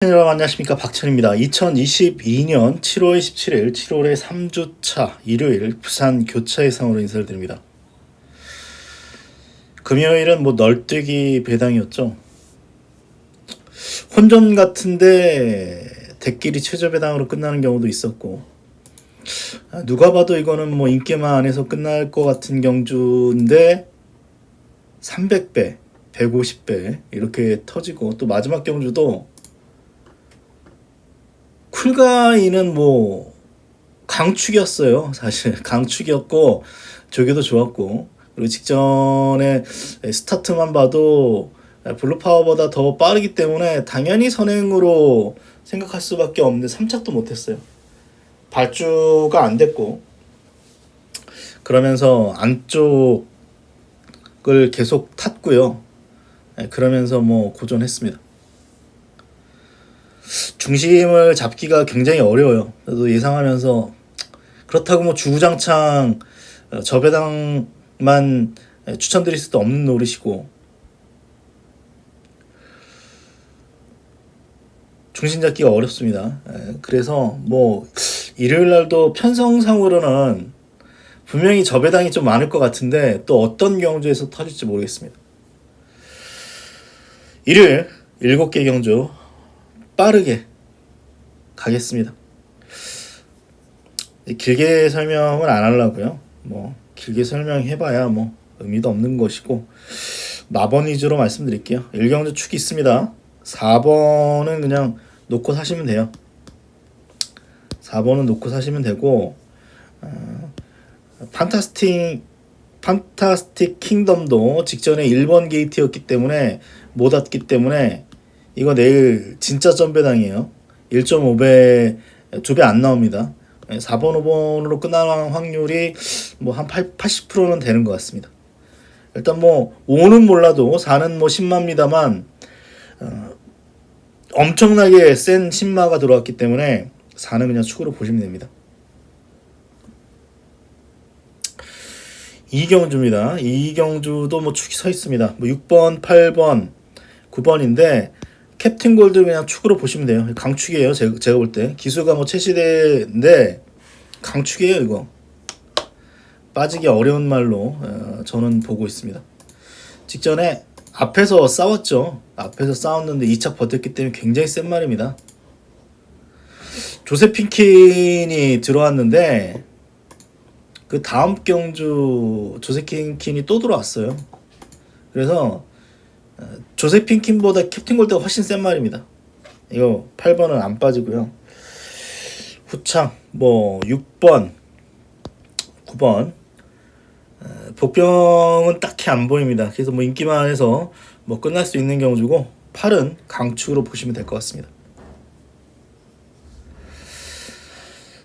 여러분 안녕하십니까, 박찬입니다. 2022년 7월 17일 7월의 3주차 일요일 부산 교차해상으로 인사를 드립니다. 금요일은 널뛰기 배당이었죠. 혼전 같은데 대끼리 최저 배당으로 끝나는 경우도 있었고, 누가 봐도 이거는 인기만 안에서 끝날 것 같은 경주인데 300배 150배 이렇게 터지고, 또 마지막 경주도 쿨가이는 강축이었어요. 사실 강축이었고 조교도 좋았고, 그리고 직전에 스타트만 봐도 블루파워보다 더 빠르기 때문에 당연히 선행으로 생각할 수밖에 없는데 3착도 못했어요. 발주가 안 됐고, 그러면서 안쪽을 계속 탔고요. 그러면서 고전했습니다. 중심을 잡기가 굉장히 어려워요. 그래도 예상하면서, 그렇다고 주구장창 저배당만 추천드릴 수도 없는 노릇이고, 중심 잡기가 어렵습니다. 그래서 일요일 날도 편성상으로는 분명히 저배당이 좀 많을 것 같은데, 또 어떤 경주에서 터질지 모르겠습니다. 일요일 7개 경주 빠르게 가겠습니다. 길게 설명을 안 하려고요. 길게 설명해봐야 의미도 없는 것이고, 마번 위주로 말씀드릴게요. 1경주 축이 있습니다. 4번은 그냥 놓고 사시면 돼요. 4번은 놓고 사시면 되고, 판타스틱 킹덤도 직전에 1번 게이트였기 때문에 못 왔기 때문에 이거 내일 진짜 점배당이에요. 1.5배, 2배 안 나옵니다. 4번, 5번으로 끝나는 확률이 한 80%는 되는 것 같습니다. 일단 5는 몰라도 4는 10마입니다만, 엄청나게 센 신마가 들어왔기 때문에 4는 그냥 축으로 보시면 됩니다. 2경주입니다. 2경주도 축이 서 있습니다. 6번, 8번, 9번인데 캡틴 골드 그냥 축으로 보시면 돼요. 강축이에요. 제가 볼 때 기수가 최시대인데 강축이에요. 이거 빠지기 어려운 말로 저는 보고 있습니다. 직전에 앞에서 싸웠죠. 앞에서 싸웠는데 2차 버텼기 때문에 굉장히 센 말입니다. 조세핀킨이 들어왔는데 그 다음 경주 조세핀킨이 또 들어왔어요. 그래서 조세핀킨보다 캡틴 골드가 훨씬 센 말입니다. 이거 8번은 안 빠지고요. 후창 6번, 9번 복병은 딱히 안 보입니다. 그래서 인기만 해서 끝날 수 있는 경주고, 8은 강축으로 보시면 될 것 같습니다.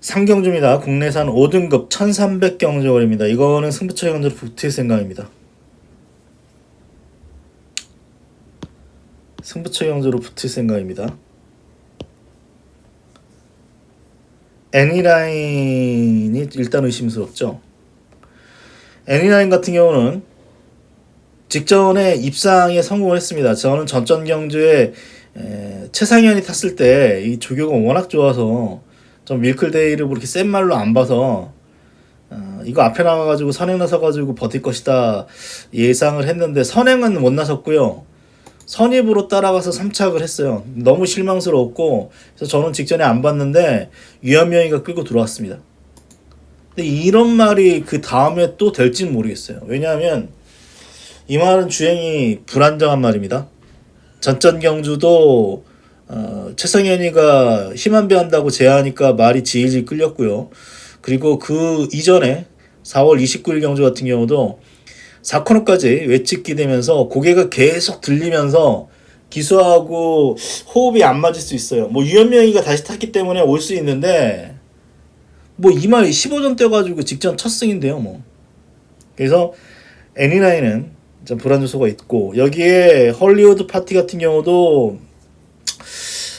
3경주입니다. 국내산 5등급 1300경주거리입니다. 이거는 승부처 경주로 붙을 생각입니다. 승부처 경주로 붙을 생각입니다. 애니라인이 일단 의심스럽죠. 애니라인 같은 경우는 직전에 입상에 성공을 했습니다. 저는 전전 경주에 최상현이 탔을 때 이 조교가 워낙 좋아서 좀 밀클데이를 그렇게 센 말로 안 봐서 이거 앞에 나가가지고 선행 나서가지고 버틸 것이다 예상을 했는데, 선행은 못 나섰고요. 선입으로 따라가서 3착을 했어요. 너무 실망스러웠고, 그래서 저는 직전에 안 봤는데 유현명이가 끌고 들어왔습니다. 근데 이런 말이 그 다음에 또 될지는 모르겠어요. 왜냐하면 이 말은 주행이 불안정한 말입니다. 전전 경주도 최성현이가 힘안배 한다고 제안하니까 말이 질질 끌렸고요. 그리고 그 이전에 4월 29일 경주 같은 경우도 4코너까지 외찍기 되면서 고개가 계속 들리면서 기수하고 호흡이 안 맞을 수 있어요. 유현명이가 다시 탔기 때문에 올 수 있는데, 이 말이 15전 뛰어가지고 직전 첫 승인데요. 그래서 애니라인은 좀 불안 요소가 있고, 여기에 헐리우드 파티 같은 경우도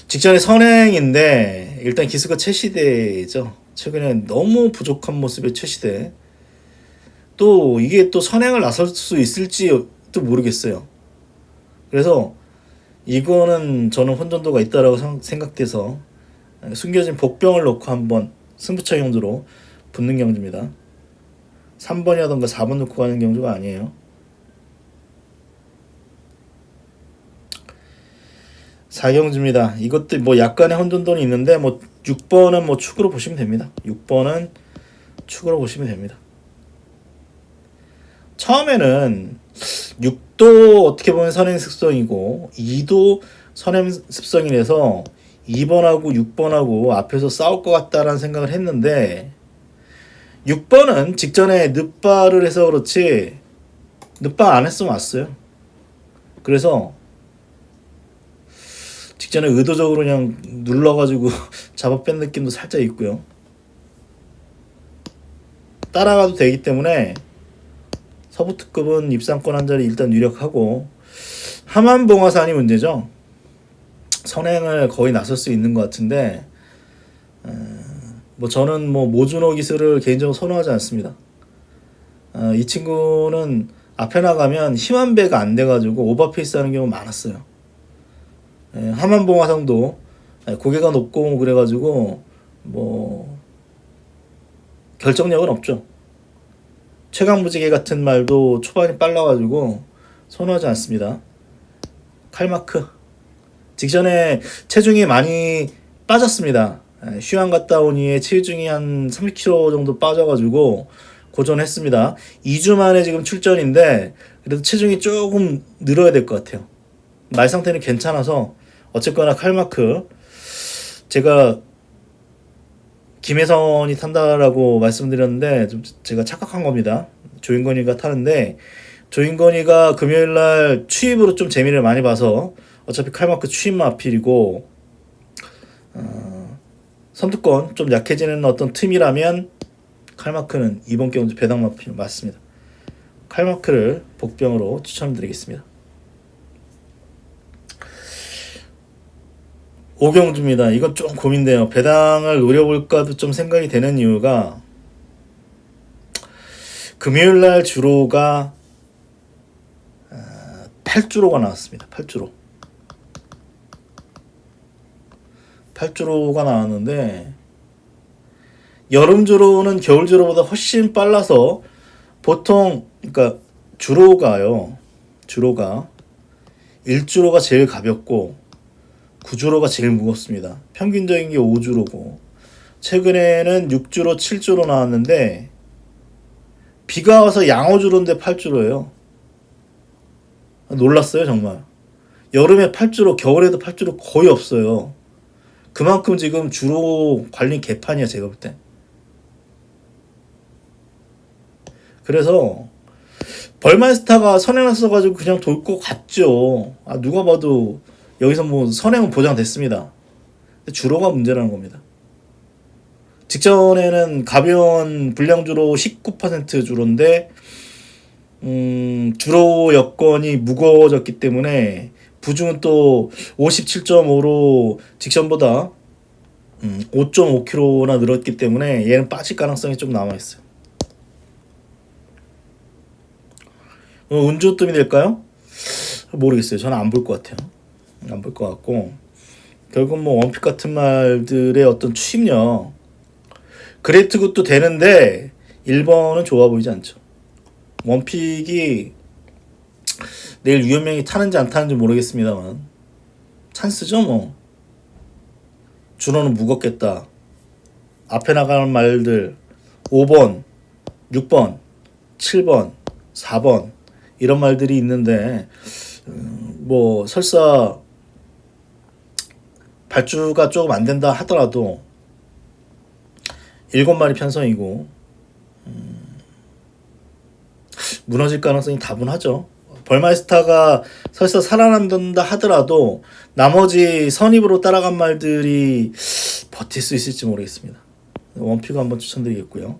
직전에 선행인데 일단 기수가 최시대죠. 최근에 너무 부족한 모습의 최시대. 또 이게 또 선행을 나설 수 있을지 또 모르겠어요. 그래서 이거는 저는 혼전도가 있다라고 생각돼서 숨겨진 복병을 놓고 한번 승부처 경주로 붙는 경주입니다. 3번이라던가 4번 놓고 가는 경주가 아니에요. 4경주입니다. 이것도 뭐 약간의 혼돈이 있는데 뭐 6번은 뭐 축으로 보시면 됩니다. 6번은 축으로 보시면 됩니다. 처음에는 6도 어떻게 보면 선행 습성이고 2도 선행 습성이라서 2번하고 6번하고 앞에서 싸울 것 같다라는 생각을 했는데 6번은 직전에 늑발을 해서 그렇지 늑발 안 했으면 왔어요. 그래서 직전에 의도적으로 그냥 눌러가지고 잡아 뺀 느낌도 살짝 있고요. 따라가도 되기 때문에 서부특급은 입상권 한 자리 일단 유력하고 하만봉화산이 문제죠. 선행을 거의 나설 수 있는 것 같은데 뭐 저는 뭐 모준호 기술을 개인적으로 선호하지 않습니다. 이 친구는 앞에 나가면 힘한 배가 안 돼가지고 오버페이스 하는 경우 많았어요. 하만봉화상도 고개가 높고 그래가지고 뭐 결정력은 없죠. 최강무지개 같은 말도 초반이 빨라가지고 선호하지 않습니다. 칼마크 직전에 체중이 많이 빠졌습니다. 휴양 갔다 온 이후에 체중이 한 30kg 정도 빠져가지고 고전했습니다. 2주 만에 지금 출전인데 그래도 체중이 조금 늘어야 될 것 같아요. 말 상태는 괜찮아서 어쨌거나 칼마크 제가 김혜선이 탄다라고 말씀드렸는데 좀 제가 착각한 겁니다. 조인건이가 타는데 조인건이가 금요일날 추입으로 좀 재미를 많이 봐서 어차피 칼마크 추입만 앞필이고 선두권 좀 약해지는 어떤 틈이라면 칼마크는 이번 경주 배당만 필 맞습니다. 칼마크를 복병으로 추천드리겠습니다. 5경주입니다. 이건 좀 고민돼요. 배당을 노려볼까도 좀 생각이 되는 이유가 금요일날 주로가 8주로가 나왔습니다. 8주로가 나왔는데 여름 주로는 겨울 주로보다 훨씬 빨라서 보통 그러니까 주로가 1주로가 제일 가볍고 9주로가 제일 무겁습니다. 평균적인 게 5주로고 최근에는 6주로 7주로 나왔는데 비가 와서 양호주로인데 8주로예요. 놀랐어요 정말. 여름에 8주로 겨울에도 8주로 거의 없어요. 그만큼 지금 주로 관리 개판이야 제가 볼 때. 그래서 벌마스타가 선행을 써가지고 그냥 돌 것 같죠. 누가 봐도 여기서 뭐 선행은 보장됐습니다. 주로가 문제라는 겁니다. 직전에는 가벼운 불량주로 19% 주로인데 주로 여건이 무거워졌기 때문에 부중은 또 57.5로 직전보다 5.5kg나 늘었기 때문에 얘는 빠질 가능성이 좀 남아있어요. 운주뜸이 될까요? 모르겠어요. 저는 안 볼 것 같아요. 안 볼 것 같고 결국 뭐 원픽 같은 말들의 어떤 추임력 그레이트 굿도 되는데 1번은 좋아 보이지 않죠. 원픽이 내일 유현명이 타는지 안 타는지 모르겠습니다만 찬스죠 뭐. 준호는 무겁겠다. 앞에 나가는 말들 5번, 6번, 7번, 4번 이런 말들이 있는데 뭐 설사 발주가 조금 안 된다 하더라도 7마리 편성이고 무너질 가능성이 다분하죠. 벌마스타가 설사 살아남는다 하더라도 나머지 선입으로 따라간 말들이 버틸 수 있을지 모르겠습니다. 원픽 한번 추천드리겠고요.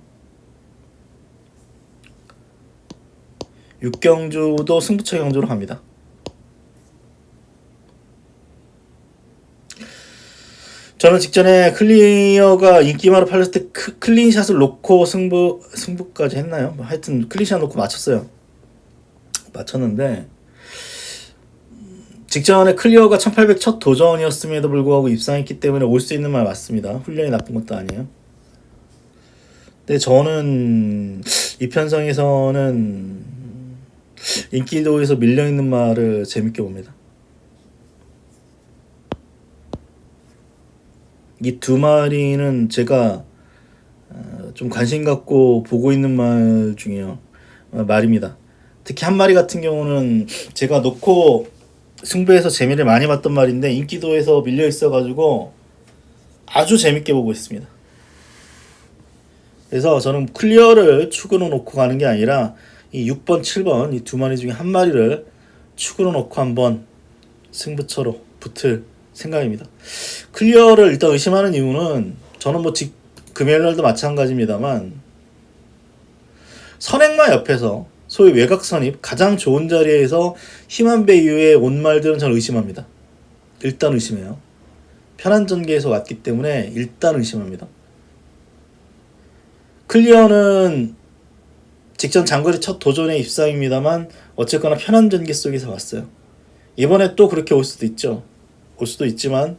6경주도 승부처 경주로 갑니다. 저는 직전에 클리어가 인기마로 팔렸을 때 클린샷을 놓고 승부까지 했나요? 하여튼 클린샷 놓고 맞췄어요. 맞췄는데 직전에 클리어가 1800 첫 도전이었음에도 불구하고 입상했기 때문에 올 수 있는 말 맞습니다. 훈련이 나쁜 것도 아니에요. 근데 저는 이 편성에서는 인기도에서 밀려있는 말을 재밌게 봅니다. 이 두 마리는 제가 좀 관심 갖고 보고 있는 말 중에요. 말입니다. 특히 한 마리 같은 경우는 제가 놓고 승부에서 재미를 많이 봤던 말인데 인기도에서 밀려 있어가지고 아주 재밌게 보고 있습니다. 그래서 저는 클리어를 축으로 놓고 가는 게 아니라 이 6번, 7번 이 두 마리 중에 한 마리를 축으로 놓고 한번 승부처로 붙을 생각입니다. 클리어를 일단 의심하는 이유는 저는 뭐 금요일날도 마찬가지입니다만 선행마 옆에서 소위 외곽 선입 가장 좋은 자리에서 힘한 배 이후에 온 말들은 저는 의심합니다. 일단 의심해요. 편한 전개에서 왔기 때문에 일단 의심합니다. 클리어는 직전 장거리 첫 도전의 입상입니다만 어쨌거나 편한 전개 속에서 왔어요. 이번에 또 그렇게 올 수도 있죠. 올 수도 있지만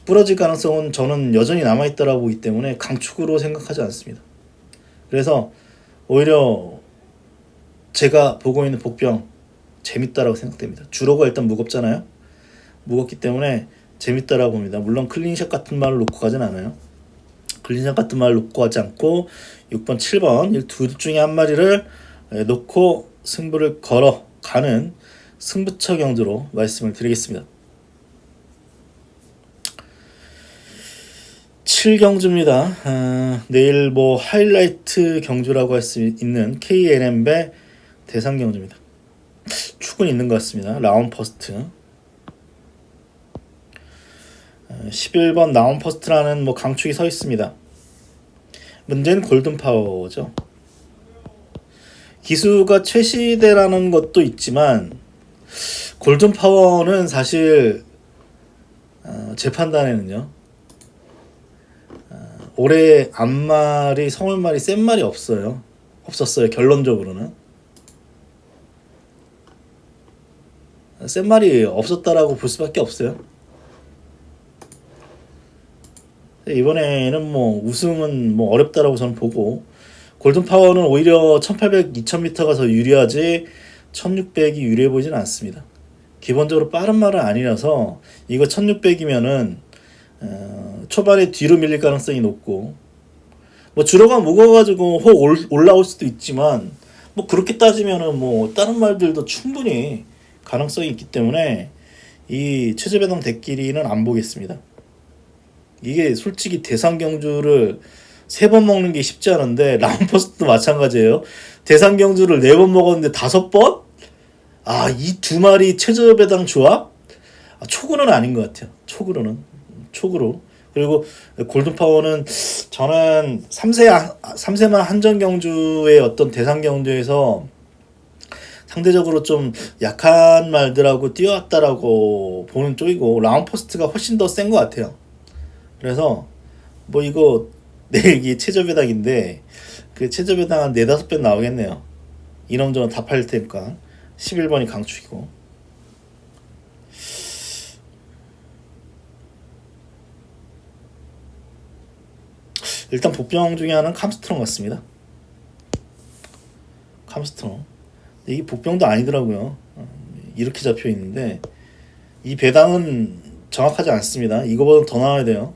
부러질 가능성은 저는 여전히 남아있다라고 보기 때문에 강축으로 생각하지 않습니다. 그래서 오히려 제가 보고 있는 복병 재밌다라고 생각됩니다. 주로가 일단 무겁잖아요. 무겁기 때문에 재밌다라고 봅니다. 물론 클린샷 같은 말을 놓고 가진 않아요. 클린샷 같은 말을 놓고 가지 않고 6번, 7번 이 둘 중에 한 마리를 놓고 승부를 걸어가는 승부처 경주로 말씀을 드리겠습니다. 7경주입니다. 내일 뭐 하이라이트 경주라고 할 수 있는 KNM배 대상 경주입니다. 축은 있는 것 같습니다. 라운 퍼스트 11번 라운 퍼스트라는 뭐 강축이 서 있습니다. 문제는 골든파워죠. 기수가 최시대라는 것도 있지만 골든파워는 사실 제 판단에는요 올해 앞말이 성울말이 센 말이 없었어요. 결론적으로는 센 말이 없었다라고 볼 수밖에 없어요. 이번에는 뭐 우승은 뭐 어렵다라고 저는 보고 골든파워는 오히려 1800, 2000m가 더 유리하지 1600이 유리해 보이지는 않습니다. 기본적으로 빠른 말은 아니라서 이거 1600이면은 초반에 뒤로 밀릴 가능성이 높고 뭐 주로가 무거워가지고 혹 올라올 수도 있지만 뭐 그렇게 따지면은 뭐 다른 말들도 충분히 가능성이 있기 때문에 이 최저배당 대끼리는 안 보겠습니다. 이게 솔직히 대상 경주를 3번 먹는 게 쉽지 않은데 라운퍼스트도 마찬가지예요. 대상 경주를 4번 먹었는데 5번? 이 두 마리 최저배당 조합? 초구는 아닌 것 같아요. 초구로. 그리고 골든파워는 저는 3세만 한정 경주의 어떤 대상 경주에서 상대적으로 좀 약한 말들하고 뛰어왔다라고 보는 쪽이고 라운퍼스트가 훨씬 더 센 것 같아요. 그래서 뭐 이거 내일이 최저배당인데 그 최저배당 한 4-5배 나오겠네요. 이런저런 다 팔릴 테니까 11번이 강축이고 일단 복병 중에 하나는 캄스트롱 같습니다. 캄스트롱 이게 복병도 아니더라고요. 이렇게 잡혀 있는데 이 배당은 정확하지 않습니다. 이거보다 더 나와야 돼요.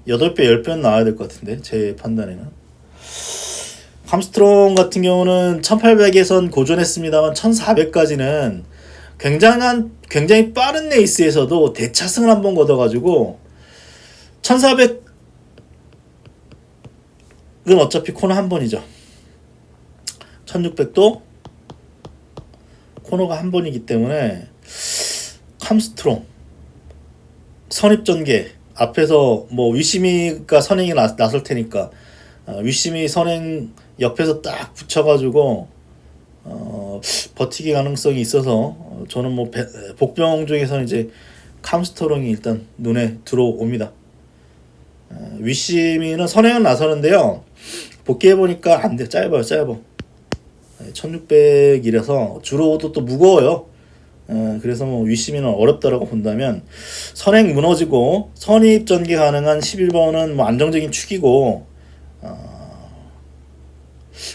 8배, 10배는 나와야 될 것 같은데 제 판단에는. 캄스트롱 같은 경우는 1800에선 고전했습니다만 1400까지는 굉장히 빠른 레이스에서도 대차승을 한번 거둬가지고 1400은 어차피 코너 한 번이죠. 1600도 코너가 한 번이기 때문에 캄스트롱 선입전개 앞에서 뭐 위시미가 선행이 나설 테니까 위시미 선행 옆에서 딱 붙여가지고 버티기 가능성이 있어서 저는 뭐 복병 중에서는 이제 캄스트롱이 일단 눈에 들어옵니다. 위시미는 선행은 나서는데요. 복귀해보니까 안 돼. 짧아. 1600이라서 주로도 또 무거워요. 그래서 뭐 윗심이는 어렵다라고 본다면 선행 무너지고 선입 전개 가능한 11번은 뭐 안정적인 축이고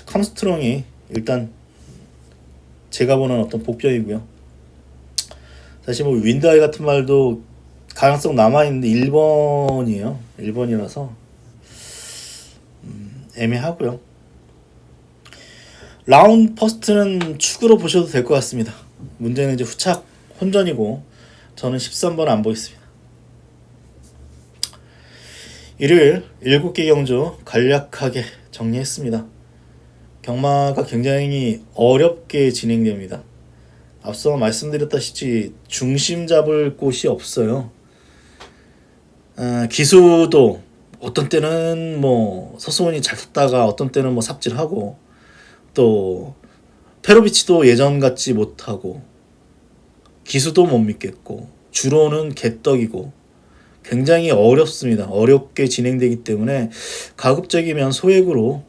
캄스트롱이 일단 제가 보는 어떤 복병이고요. 사실 뭐 윈드아이 같은 말도 가능성 남아있는데 1번이에요. 1번이라서 애매하고요. 라운드 퍼스트는 축으로 보셔도 될 것 같습니다. 문제는 이제 후착 혼전이고 저는 13번 안 보겠습니다. 일요일 7개 경주 간략하게 정리했습니다. 경마가 굉장히 어렵게 진행됩니다. 앞서 말씀드렸다시피 중심 잡을 곳이 없어요. 기수도 어떤 때는 뭐 서수원이 잘 탔다가 어떤 때는 뭐 삽질하고 또 페로비치도 예전 같지 못하고 기수도 못 믿겠고 주로는 개떡이고 굉장히 어렵습니다. 어렵게 진행되기 때문에 가급적이면 소액으로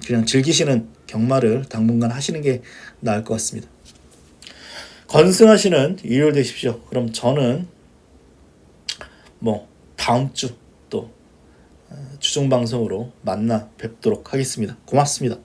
그냥 즐기시는 경마를 당분간 하시는 게 나을 것 같습니다. 건승하시는 일요일 되십시오. 그럼 저는 뭐 다음 주 또 주중 방송으로 만나 뵙도록 하겠습니다. 고맙습니다.